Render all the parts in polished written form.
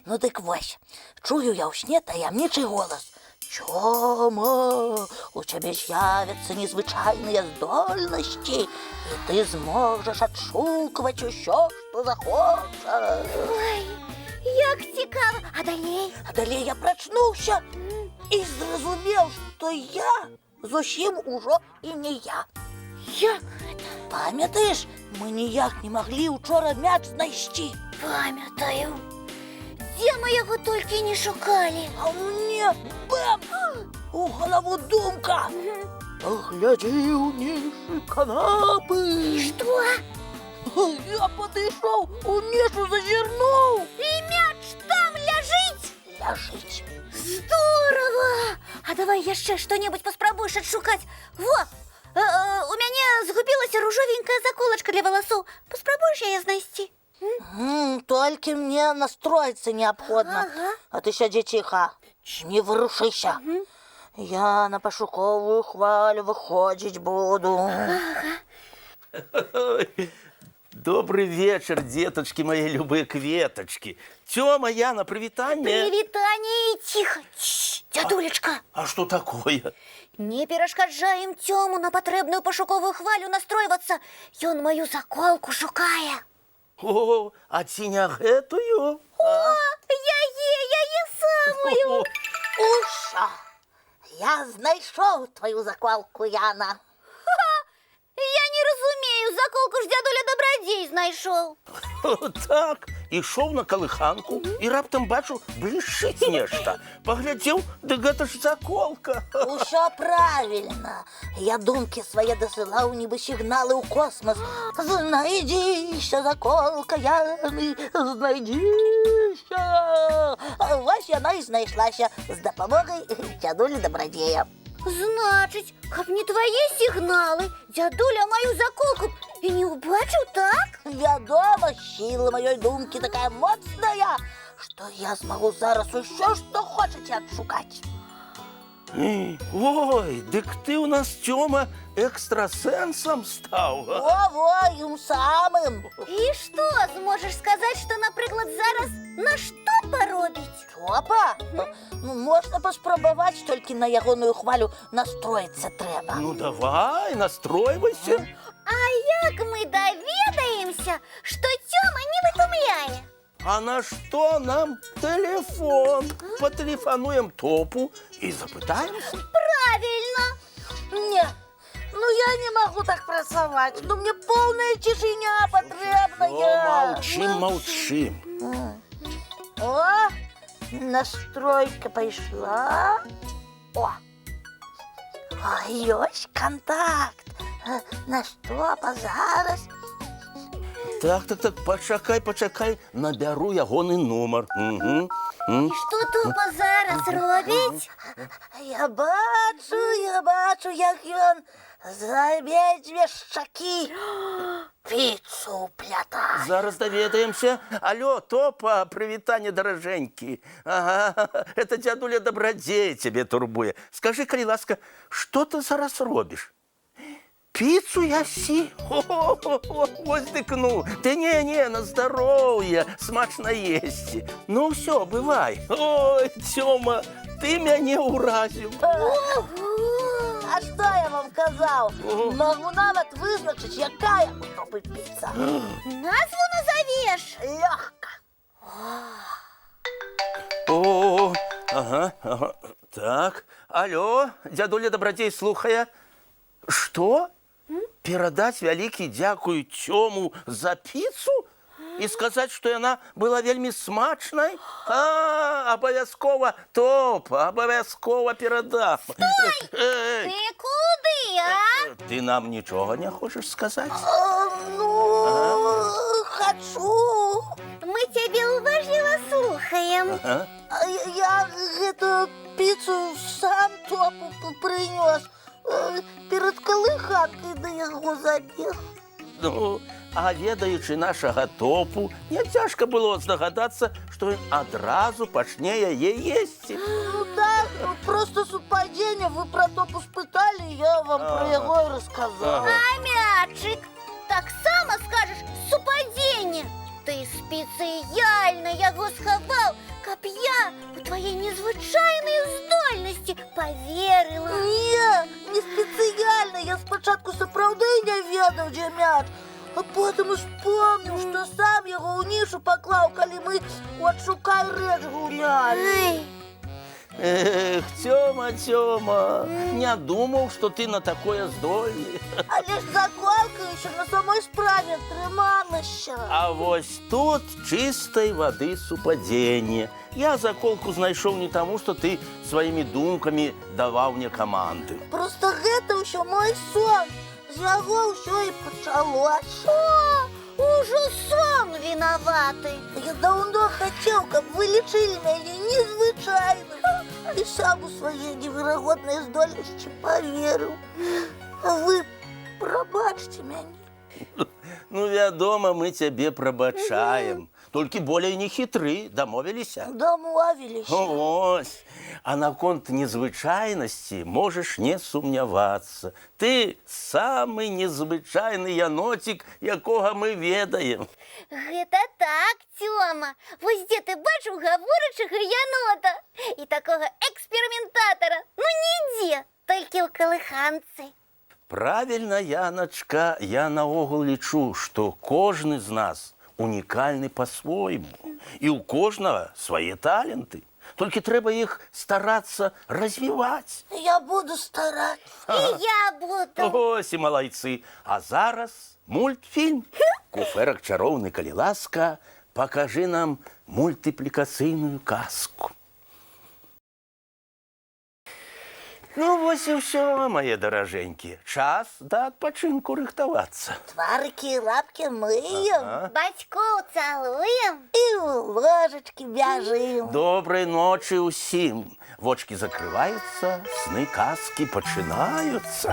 Ну дык вось, чую я ў сне таямнічы голас. Тёма, у цябе з'явяцца незвычайныя здольнасці, і ты зможаш адшукваць усё, што захочаш. Ой, як цікава. А далей? А далей я прачнуўся і зразумеў, што я зусім ужо і не я. Як гэта? Памятаеш, мы ніяк не маглі учора мяч знайсці. Памятаю. Дзе мы яго толькі не шукалі. А мне бэм! У галаву думка. Глядзі ўніж канапы. Што? Я падышоў, у нішу зазірнуў. І мяч там ляжыць? Ляжыць. Здорово! А давай яшчэ што-небудзь паспрабуеш адшукаць. Во! У мяне згубілася ружовенькая заколачка для валасоў. Паспрабуеш яе знайсці? Толькі мне настроіцца неабходна. Ага. А ты сядзі ціха, не вырушыся. Я на пашуковую хвалю выходзіць буду. Добрый вечер, деточки мои любые кветочки. Тёма, Яна, привитание. Привітанне і ціха. Дзядулечка, А что такое? не перашкаджаем Тёму на патрэбную пашуковую хвалю настройвацца. Ён маю заколку шукае. О, а ці не гэтую? Яе самую. Уша! Я знайшоў твою заколку, Яна. Я не разумею, заколку ж дзядуля Дабрадзей знайшоў. Так, ішоў на калыханку і раптам бачу, блішчыць нешта. Паглядзеў, дык гэта ж заколка. Усё правильно. Я думкі свае дасылаў нібы сігналы ў космас. Знайдзіся, заколка Яны, знайдзіся. Вось яна і знайшлася з дапамогай дзядулі Дабрадзея. Значыць, каб не твае сігналы, дзядуля маю заколку і не ўбачыў, так? Вядома, сіла маёй думкі такая моцная, што я змагу зараз усё, што хочаце адшукаць. Ой, дык ты у нас, Тёма, экстрасэнсам стаў. Во, ім самым. І што зможаш сказаць, што, напрыклад, зараз на што паробіць? Топа? Ну, можна паспрабаваць, толькі на ягоную хвалю настроіцца трэба. Ну давай, настройвайся. А як мы даведаемся, што Тёма не вытумляе? А на что нам телефон? Потелефонуем Топу и запытаемся. Правильно. Не, ну я не могу так працаваць. Ну мне полная цішыня патрэбная. Молчим. О, настройка пайшла. О, ёсць контакт. На што зараз? Так, почакай, набяру ягоны нумар. Што Топа зараз робіць? Я бачу, як ён за абедзве шчакі піцу плятае. Зараз даведаемся. Алло, Топа, привитание, дороженьки. Ага, это дядуля Дабрадзей тебе турбуе. Скажи, калі ласка, что ты зараз робишь? Пиццу ясі? Вось дыкну. Ты не, на здоровье, смачно есці. Ну все, бывай. Ой, Тёма, ты мяне ўразіў. А што я вам казаў? Магу нават вызначыць, якая у Топы піца. Назву назовеш? Лёгка. О, ага. Так, алло, дядуля Дабрадзей слухае. Что? Перадаць вялікі дзякуй Тёму за піцу? І сказаць, што яна была вельмі смачнай? Абавязкова, Топа, абавязкова перадам. Ты куды, а? Ты нам нічога не хочаш сказаць? Ну, хачу. Мы цябе уважліва слухаем. Я гэту піцу сам Топу прынёс. Перад калыханкай да яго забег. Ну, а ведаючы нашага Топу, не цяжка было здагадацца, што ён адразу пачне яе есці. Ну так, просто супадзенне. Вы пра Топу спыталі, я вам пра яго і расказаў. А мячык, таксама скажаш супадзенне. Ты спецыяльна яго схаваў, я у твоей незвичайної здольності повірила. Ні, не спеціально. Я спочатку сапраўды не ведаў, дзе мяч. А потім успомнив, що сам його у нішу поклав, коли ми от шукай реч гуляли. Ай, Эх, Тёма, не думал, что ты на такое здольный. Але ж заколка ще на самой справі трималася. А вось тут чистой воды супадение. Я заколку знайшоў не тому, что ты своими думками давал мне команды. Просто гэта ўсё мой сон. З яго ўсё і пачалося. уже сон виноватый. Я давно хотел, каб вы лічылі мяне незвычайным. І сам у свае неверагодныя здольнасці поверыў. А вы прабачце мяне. Ну, вядома, мы тебе пробачаем. Только более не хитры, домовились? Домовились. Ось. А наконт незвычайности можешь не сумняваться. Ты самый незвычайный янотик, якога мы ведаем. Гэта так, Тёма. Вось дзе ты бачыў гаворачага янота і такога эксперыментатора? Ну нідзе, толькі ў калыханцы. Правильно, Яночка, я наогул лічу, что кожны з нас унікальны по-свойму. І у кожнага свае таленты. Толькі трэба іх старацца развіваць. Я буду стараться. І я буду. Ось і малайцы. А зараз мультфільм. Куфэрак чароўны, калі ласка, пакажы нам мультыплікацыйную казку. Ну, вось і ўсё, мае даражэнькія. Час да адпачынку рыхтавацца. Тварыкі і лапкі мыем. Бацькоў цалуем. І ў ложачкі бяжым. Добрай ночы ўсім. Вочкі закрываюцца, сны казкі пачынаюцца.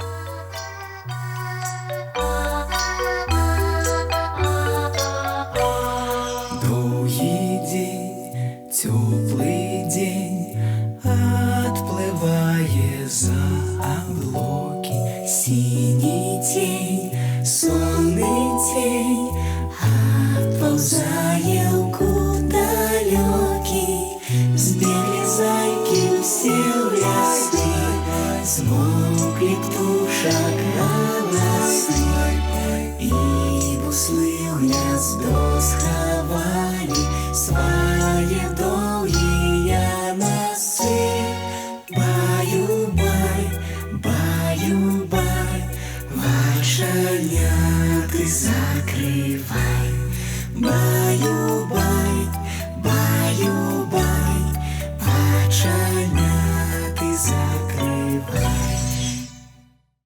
Довгий день, теплый день, отплывая за облаки. Синий тень, сонный тень, отползая в далекий. Сбегли зайки все в лесы, смолкли птушек голосы. И буслы в гнездо сховали свои долгие носы. Баю-бай, баю-бай, ваша няты закрывай.